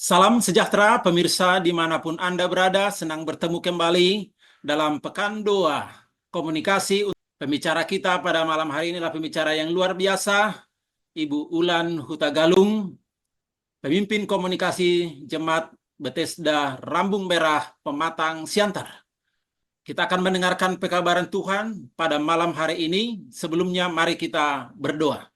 Salam sejahtera pemirsa dimanapun Anda berada, senang bertemu kembali dalam Pekan Doa Komunikasi. Pembicara kita pada malam hari ini adalah pembicara yang luar biasa, Ibu Ulan Hutagalung, pemimpin komunikasi Jemaat Bethesda Rambung Merah Pematang Siantar. Kita akan mendengarkan pekabaran Tuhan pada malam hari ini. Sebelumnya mari kita berdoa.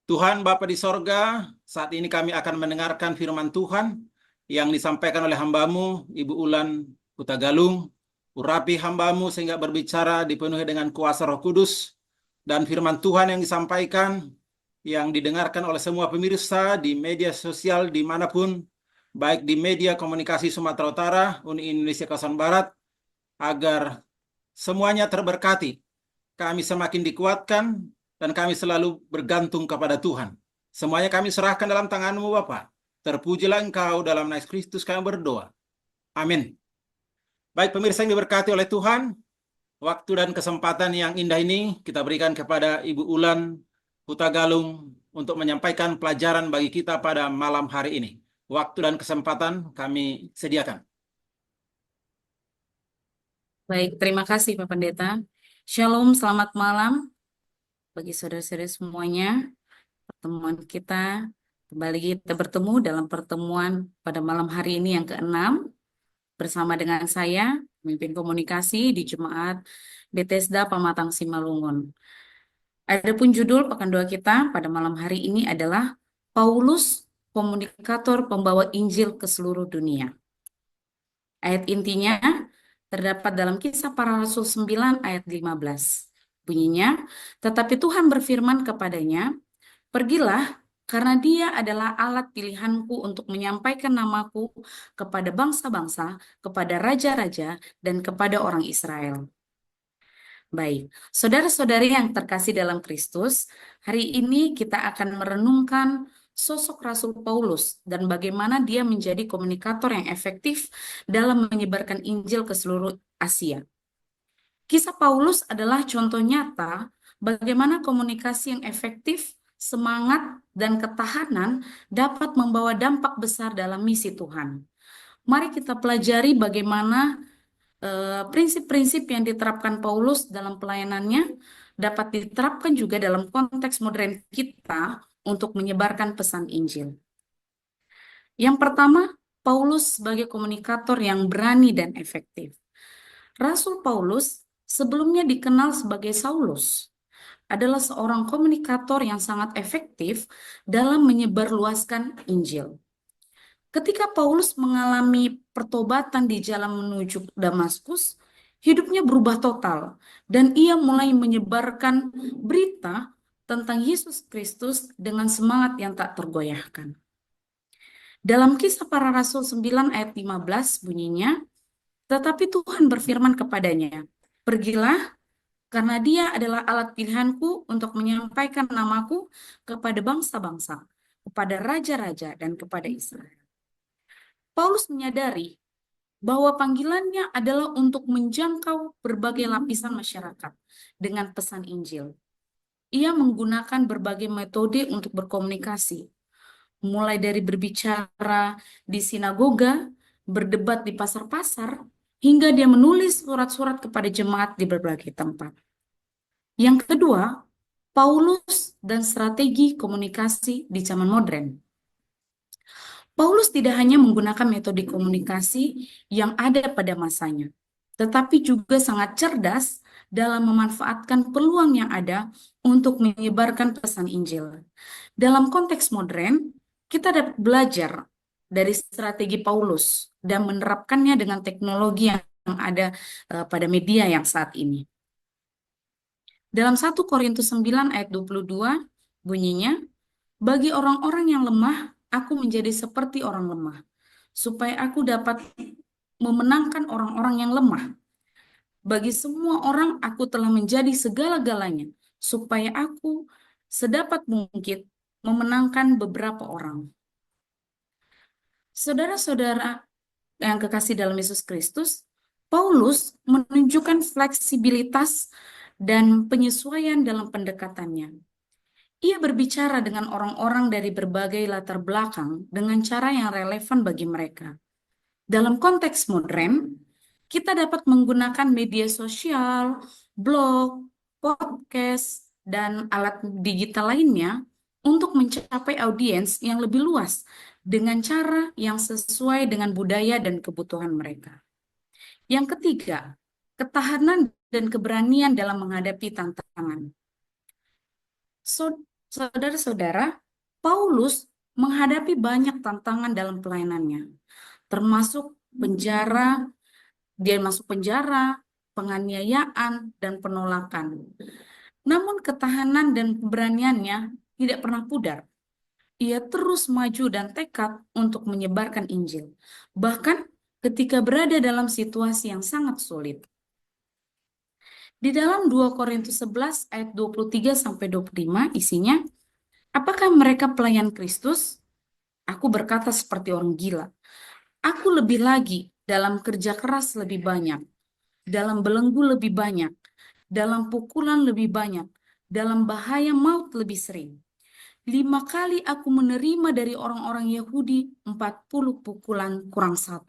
Tuhan Bapa di sorga, saat ini kami akan mendengarkan firman Tuhan yang disampaikan oleh hamba-Mu, Ibu Ulan Hutagalung. Urapi hamba-Mu sehingga berbicara dipenuhi dengan kuasa Roh Kudus, dan firman Tuhan yang disampaikan, yang didengarkan oleh semua pemirsa di media sosial dimanapun, baik di media komunikasi Sumatera Utara, Uni Indonesia Kawasan Barat, agar semuanya terberkati. Kami semakin dikuatkan, dan kami selalu bergantung kepada Tuhan. Semuanya kami serahkan dalam tangan-Mu, Bapa. Terpujilah Engkau, dalam nama Kristus kami berdoa. Amin. Baik pemirsa yang diberkati oleh Tuhan, waktu dan kesempatan yang indah ini kita berikan kepada Ibu Ulan Hutagalung untuk menyampaikan pelajaran bagi kita pada malam hari ini. Waktu dan kesempatan kami sediakan. Baik, terima kasih Pak Pendeta. Shalom, selamat malam bagi saudara-saudara semuanya. Pertemuan kita, kembali kita bertemu dalam pertemuan pada malam hari ini yang ke-6 bersama dengan saya, pemimpin komunikasi di Jemaat Bethesda Pematang Simalungun. Adapun judul pekan doa kita pada malam hari ini adalah Paulus, komunikator pembawa Injil ke seluruh dunia. Ayat intinya terdapat dalam Kisah Para Rasul 9 ayat 15. Bunyinya, tetapi Tuhan berfirman kepadanya, pergilah, karena dia adalah alat pilihanku untuk menyampaikan namaku kepada bangsa-bangsa, kepada raja-raja, dan kepada orang Israel. Baik, saudara-saudari yang terkasih dalam Kristus, hari ini kita akan merenungkan sosok Rasul Paulus dan bagaimana dia menjadi komunikator yang efektif dalam menyebarkan Injil ke seluruh Asia. Kisah Paulus adalah contoh nyata bagaimana komunikasi yang efektif, semangat, dan ketahanan dapat membawa dampak besar dalam misi Tuhan. Mari kita pelajari bagaimana prinsip-prinsip yang diterapkan Paulus dalam pelayanannya dapat diterapkan juga dalam konteks modern kita untuk menyebarkan pesan Injil. Yang pertama, Paulus sebagai komunikator yang berani dan efektif. Rasul Paulus sebelumnya dikenal sebagai Saulus, adalah seorang komunikator yang sangat efektif dalam menyebarluaskan Injil. Ketika Paulus mengalami pertobatan di jalan menuju Damaskus, hidupnya berubah total dan ia mulai menyebarkan berita tentang Yesus Kristus dengan semangat yang tak tergoyahkan. Dalam Kisah Para Rasul 9 ayat 15 bunyinya, tetapi Tuhan berfirman kepadanya, pergilah, karena dia adalah alat pilihanku untuk menyampaikan namaku kepada bangsa-bangsa, kepada raja-raja, dan kepada Israel. Paulus menyadari bahwa panggilannya adalah untuk menjangkau berbagai lapisan masyarakat dengan pesan Injil. Ia menggunakan berbagai metode untuk berkomunikasi, mulai dari berbicara di sinagoga, berdebat di pasar-pasar, hingga dia menulis surat-surat kepada jemaat di berbagai tempat. Yang kedua, Paulus dan strategi komunikasi di zaman modern. Paulus tidak hanya menggunakan metode komunikasi yang ada pada masanya, tetapi juga sangat cerdas dalam memanfaatkan peluang yang ada untuk menyebarkan pesan Injil. Dalam konteks modern, kita dapat belajar dari strategi Paulus dan menerapkannya dengan teknologi yang ada pada media yang saat ini. Dalam 1 Korintus 9 ayat 22 bunyinya, bagi orang-orang yang lemah, aku menjadi seperti orang lemah, supaya aku dapat memenangkan orang-orang yang lemah. Bagi semua orang, aku telah menjadi segala-galanya, supaya aku sedapat mungkin memenangkan beberapa orang. Saudara-saudara yang kekasih dalam Yesus Kristus, Paulus menunjukkan fleksibilitas dan penyesuaian dalam pendekatannya. Ia berbicara dengan orang-orang dari berbagai latar belakang dengan cara yang relevan bagi mereka. Dalam konteks modern, kita dapat menggunakan media sosial, blog, podcast, dan alat digital lainnya untuk mencapai audiens yang lebih luas dengan cara yang sesuai dengan budaya dan kebutuhan mereka. Yang ketiga, ketahanan dan keberanian dalam menghadapi tantangan. Saudara-saudara, Paulus menghadapi banyak tantangan dalam pelayanannya, termasuk penjara, dia masuk penjara, penganiayaan, dan penolakan. Namun ketahanan dan keberaniannya tidak pernah pudar. Ia terus maju dan tekad untuk menyebarkan Injil, bahkan ketika berada dalam situasi yang sangat sulit. Di dalam 2 Korintus 11 ayat 23-25 isinya, apakah mereka pelayan Kristus? Aku berkata seperti orang gila. Aku lebih lagi, dalam kerja keras lebih banyak, dalam belenggu lebih banyak, dalam pukulan lebih banyak, dalam bahaya maut lebih sering. 5 kali aku menerima dari orang-orang Yahudi 40 pukulan kurang 1.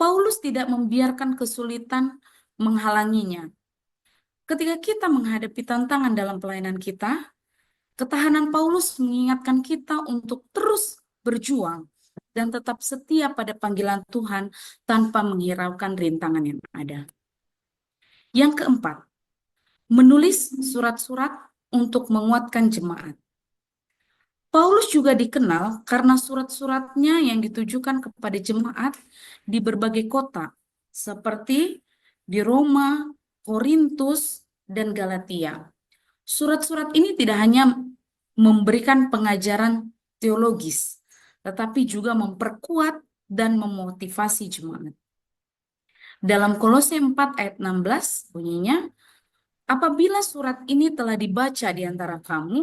Paulus tidak membiarkan kesulitan menghalanginya. Ketika kita menghadapi tantangan dalam pelayanan kita, ketahanan Paulus mengingatkan kita untuk terus berjuang dan tetap setia pada panggilan Tuhan tanpa menghiraukan rintangan yang ada. Yang keempat, menulis surat-surat untuk menguatkan jemaat. Paulus juga dikenal karena surat-suratnya yang ditujukan kepada jemaat di berbagai kota, seperti di Roma, Korintus, dan Galatia. Surat-surat ini tidak hanya memberikan pengajaran teologis, tetapi juga memperkuat dan memotivasi jemaat. Dalam Kolose 4 ayat 16 bunyinya, apabila surat ini telah dibaca di antara kamu,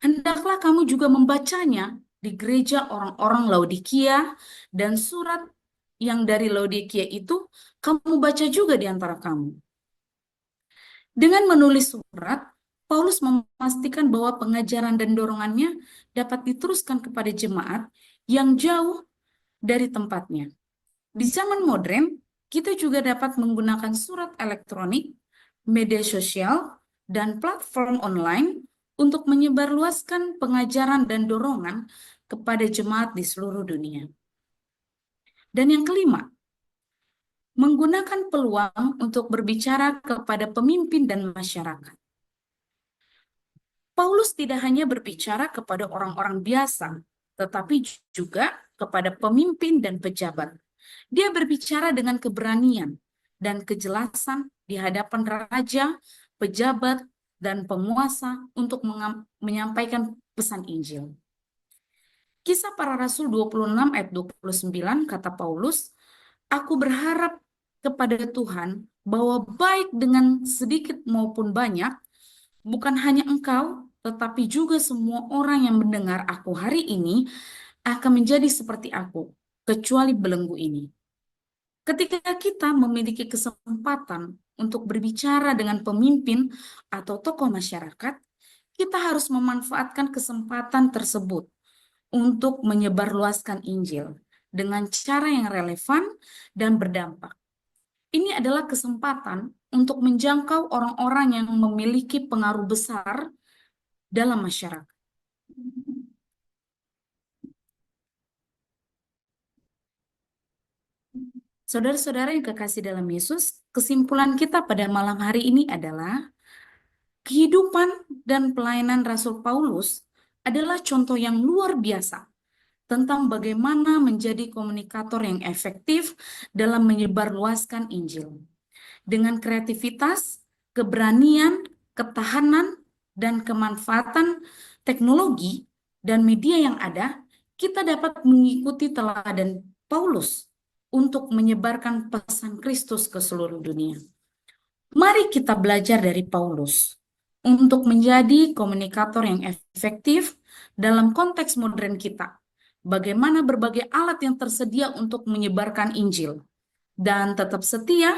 hendaklah kamu juga membacanya di gereja orang-orang Laodikia, dan surat yang dari Laodikia itu kamu baca juga di antara kamu. Dengan menulis surat, Paulus memastikan bahwa pengajaran dan dorongannya dapat diteruskan kepada jemaat yang jauh dari tempatnya. Di zaman modern, kita juga dapat menggunakan surat elektronik, media sosial, dan platform online untuk menyebarluaskan pengajaran dan dorongan kepada jemaat di seluruh dunia. Dan yang kelima, menggunakan peluang untuk berbicara kepada pemimpin dan masyarakat. Paulus tidak hanya berbicara kepada orang-orang biasa, tetapi juga kepada pemimpin dan pejabat. Dia berbicara dengan keberanian dan kejelasan di hadapan raja, pejabat, dan penguasa untuk menyampaikan pesan Injil. Kisah Para Rasul 26 ayat 29 kata Paulus, aku berharap kepada Tuhan bahwa baik dengan sedikit maupun banyak, bukan hanya engkau, tetapi juga semua orang yang mendengar aku hari ini akan menjadi seperti aku, kecuali belenggu ini. Ketika kita memiliki kesempatan untuk berbicara dengan pemimpin atau tokoh masyarakat, kita harus memanfaatkan kesempatan tersebut untuk menyebarluaskan Injil dengan cara yang relevan dan berdampak. Ini adalah kesempatan untuk menjangkau orang-orang yang memiliki pengaruh besar dalam masyarakat. Saudara-saudara yang kekasih dalam Yesus, kesimpulan kita pada malam hari ini adalah kehidupan dan pelayanan Rasul Paulus adalah contoh yang luar biasa tentang bagaimana menjadi komunikator yang efektif dalam menyebarluaskan Injil. Dengan kreativitas, keberanian, ketahanan, dan kemanfaatan teknologi dan media yang ada, kita dapat mengikuti teladan Paulus untuk menyebarkan pesan Kristus ke seluruh dunia. Mari kita belajar dari Paulus untuk menjadi komunikator yang efektif dalam konteks modern kita. Bagaimana berbagai alat yang tersedia untuk menyebarkan Injil dan tetap setia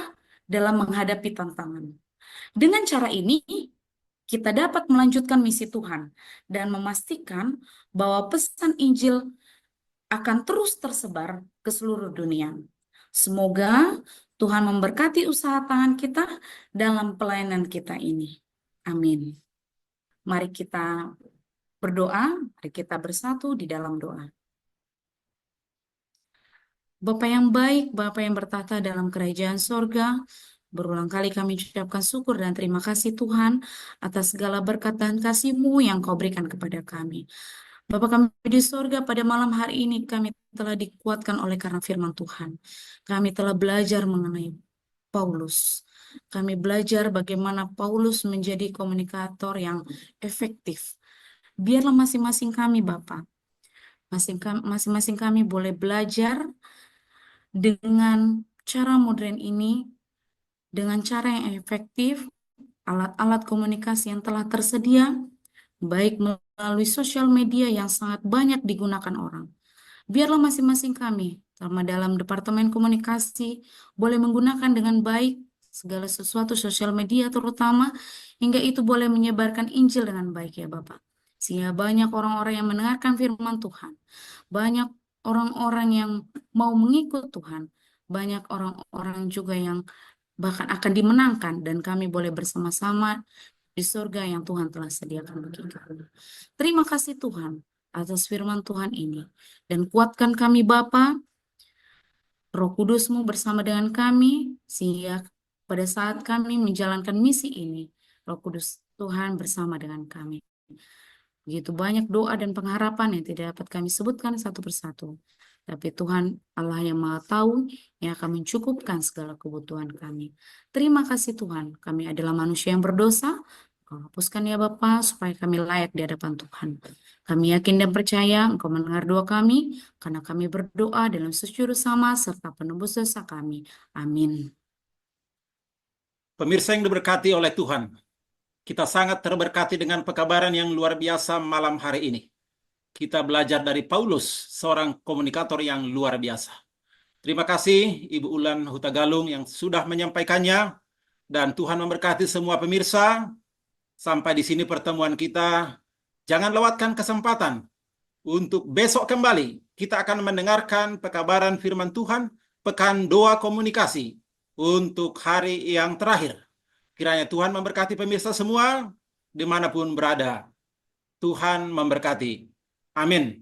dalam menghadapi tantangan. Dengan cara ini, kita dapat melanjutkan misi Tuhan dan memastikan bahwa pesan Injil akan terus tersebar ke seluruh dunia. Semoga Tuhan memberkati usaha tangan kita dalam pelayanan kita ini. Amin. Mari kita berdoa, mari kita bersatu di dalam doa. Bapa yang baik, Bapa yang bertata dalam kerajaan sorga, berulang kali kami ucapkan syukur dan terima kasih Tuhan atas segala berkat dan kasih-Mu yang Kau berikan kepada kami. Bapa kami di sorga, pada malam hari ini kami telah dikuatkan oleh karena firman Tuhan. Kami telah belajar mengenai Paulus. Kami belajar bagaimana Paulus menjadi komunikator yang efektif. Biarlah masing-masing kami, Bapa, masing-masing kami boleh belajar dengan cara modern ini, dengan cara yang efektif, alat-alat komunikasi yang telah tersedia, baik melalui sosial media yang sangat banyak digunakan orang. Biarlah masing-masing kami, sama dalam Departemen Komunikasi, boleh menggunakan dengan baik segala sesuatu sosial media terutama, hingga itu boleh menyebarkan Injil dengan baik ya Bapak. Sehingga banyak orang-orang yang mendengarkan firman Tuhan, banyak orang-orang yang mau mengikut Tuhan, banyak orang-orang juga yang bahkan akan dimenangkan, dan kami boleh bersama-sama di surga yang Tuhan telah sediakan bagi kami. Terima kasih Tuhan atas firman Tuhan ini, dan kuatkan kami Bapa, Roh Kudus-Mu bersama dengan kami, sehingga pada saat kami menjalankan misi ini, Roh Kudus Tuhan bersama dengan kami. Begitu banyak doa dan pengharapan yang tidak dapat kami sebutkan satu persatu. Tapi Tuhan Allah yang Maha Tahu yang akan mencukupkan segala kebutuhan kami. Terima kasih Tuhan, kami adalah manusia yang berdosa. Kau hapuskan ya Bapa supaya kami layak di hadapan Tuhan. Kami yakin dan percaya Engkau mendengar doa kami, karena kami berdoa dalam sujud sama serta penebus dosa kami. Amin. Pemirsa yang diberkati oleh Tuhan, kita sangat terberkati dengan pekabaran yang luar biasa malam hari ini. Kita belajar dari Paulus, seorang komunikator yang luar biasa. Terima kasih Ibu Ulan Hutagalung yang sudah menyampaikannya, dan Tuhan memberkati semua pemirsa. Sampai di sini pertemuan kita. Jangan lewatkan kesempatan untuk besok kembali. Kita akan mendengarkan pekabaran firman Tuhan, pekan doa komunikasi untuk hari yang terakhir. Kiranya Tuhan memberkati pemirsa semua dimanapun berada. Tuhan memberkati. Amin.